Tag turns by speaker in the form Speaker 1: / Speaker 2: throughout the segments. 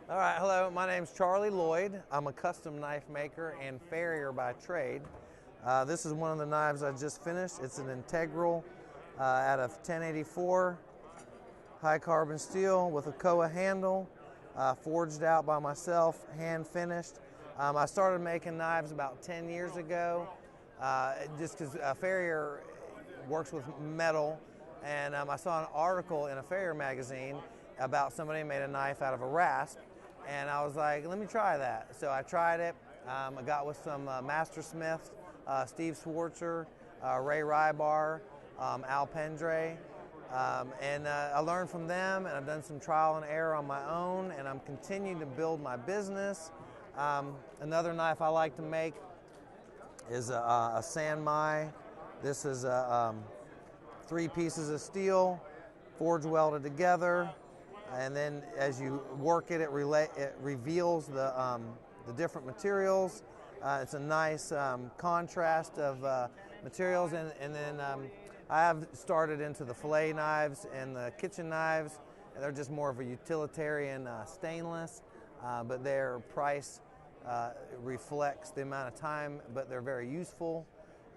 Speaker 1: All right, hello, my name's Charlie Lloyd. I'm a custom knife maker and farrier by trade. This is one of the knives I just finished. It's an integral out of 1084 high carbon steel with a Koa handle, forged out by myself, hand finished. I started making knives about 10 years ago, just because a farrier works with metal, and I saw an article in a farrier magazine about somebody who made a knife out of a rasp, and I was like, let me try that. So I tried it. I got with some master smiths, Steve Swartzer, Ray Rybar, Al Pendre, and I learned from them, and I've done some trial and error on my own, and I'm continuing to build my business. Another knife I like to make is a San Mai. This is 3 pieces of steel, forge welded together, and then as you work it, it reveals the different materials. It's a nice contrast of materials, and then I have started into the fillet knives and the kitchen knives, and they're just more of a utilitarian stainless, but their price reflects the amount of time, but they're very useful,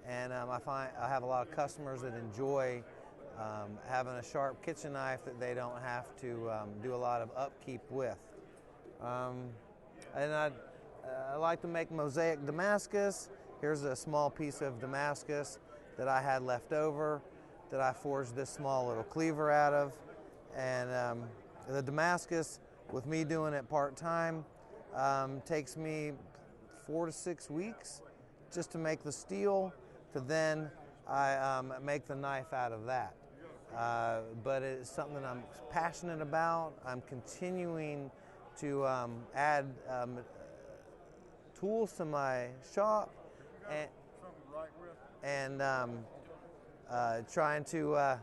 Speaker 1: and I find I have a lot of customers that enjoy having a sharp kitchen knife that they don't have to do a lot of upkeep with. And I like to make mosaic Damascus. Here's a small piece of Damascus that I had left over that I forged this small little cleaver out of. And the Damascus, with me doing it part-time, takes me 4 to 6 weeks just to make the steel, to then I make the knife out of that. But it's something that I'm passionate about. I'm continuing to add tools to my shop, and trying to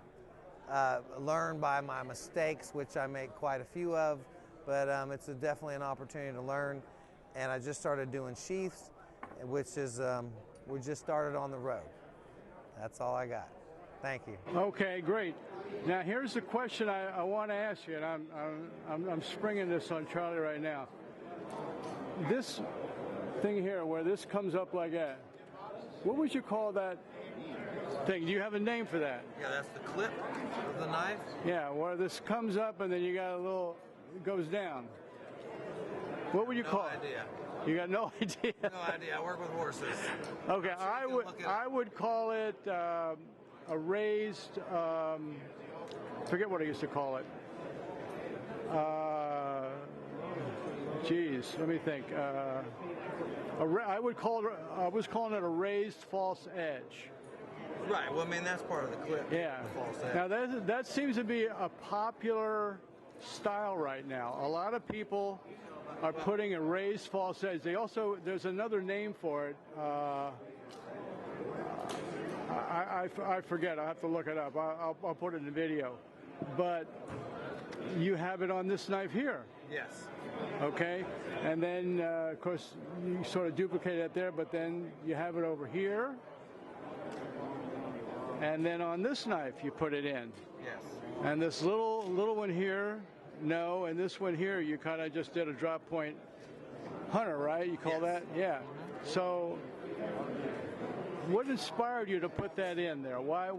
Speaker 1: learn by my mistakes, which I make quite a few of, but it's definitely an opportunity to learn. And I just started doing sheaths, which is, we just started on the road. That's all I got. Thank you.
Speaker 2: Okay, great. Now here's the question I want to ask you, and I'm springing this on Charlie right now. This thing here, where this comes up like that, what would you call that thing? Do you have a name for that?
Speaker 1: Yeah, that's the clip of the knife.
Speaker 2: Yeah, where this comes up and then you got a little, it goes down. What would you call it? No idea. You got no idea?
Speaker 1: No idea. I work with horses.
Speaker 2: Okay, I would call it a raised, forget what I used to call it. Geez, let me think. I was calling it a raised false edge.
Speaker 1: Right. Well, I mean, that's part of the clip.
Speaker 2: Yeah.
Speaker 1: The false edge.
Speaker 2: Now that seems to be a popular style right now. A lot of people are putting a raised false edge. There's another name for it. I forget. I'll have to look it up. I'll put it in the video. But you have it on this knife here.
Speaker 1: Yes.
Speaker 2: Okay. And then, of course, you sort of duplicate it there, but then you have it over here. And then on this knife, you put it in.
Speaker 1: Yes.
Speaker 2: And this little one here, no. And this one here, you kind of just did a drop point hunter, right? You call that? Yeah. So what inspired you to put that in there? Why?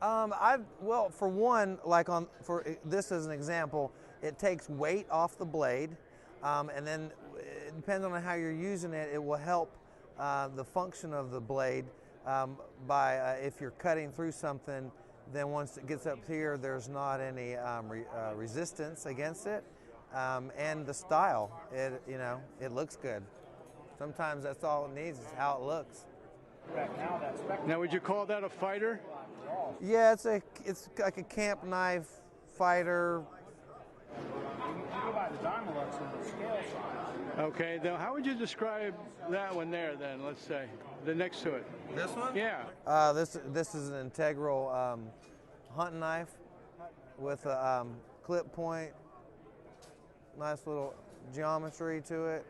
Speaker 1: Well, for one, for this as an example, it takes weight off the blade, and then it depends on how you're using it. It will help the function of the blade by if you're cutting through something. Then once it gets up here, there's not any resistance against it, and the style. It looks good. Sometimes that's all it needs is how it looks.
Speaker 2: Now, would you call that a fighter?
Speaker 1: Yeah, it's like a camp knife fighter.
Speaker 2: Okay, now how would you describe that one there then, let's say, the next to it?
Speaker 1: This one?
Speaker 2: Yeah.
Speaker 1: This is an integral hunting knife with a clip point, nice little geometry to it.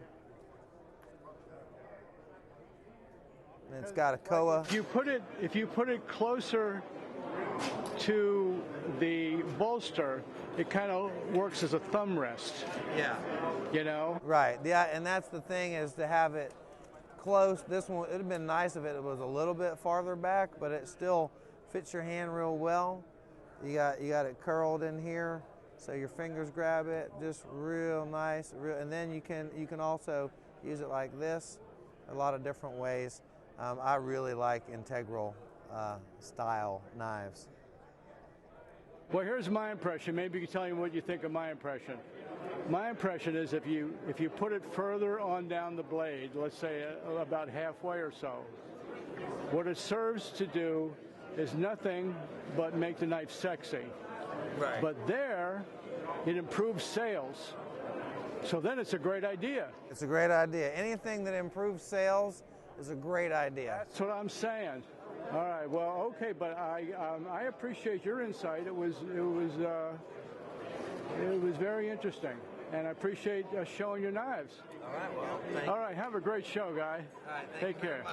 Speaker 1: And it's got a Koa.
Speaker 2: If you put it closer to the bolster, it kind of works as a thumb rest.
Speaker 1: Yeah.
Speaker 2: You know?
Speaker 1: Right. Yeah, and that's the thing, is to have it close. This one, it'd have been nice if it was a little bit farther back, but it still fits your hand real well. You got it curled in here, so your fingers grab it just real nice. And then you can also use it like this, a lot of different ways. I really like integral style knives.
Speaker 2: Well, here's my impression. Maybe you can tell me what you think of my impression. My impression is if you put it further on down the blade, let's say about halfway or so, what it serves to do is nothing but make the knife sexy.
Speaker 1: Right.
Speaker 2: But there, it improves sales. So then it's a great idea.
Speaker 1: It's a great idea. Anything that improves sales is a great idea.
Speaker 2: That's what I'm saying. All right. Well, okay, but I appreciate your insight. It was very interesting, and I appreciate showing your knives.
Speaker 1: All right. Well, thank you.
Speaker 2: All right. Have a great show, guy.
Speaker 1: All right.
Speaker 2: Take care.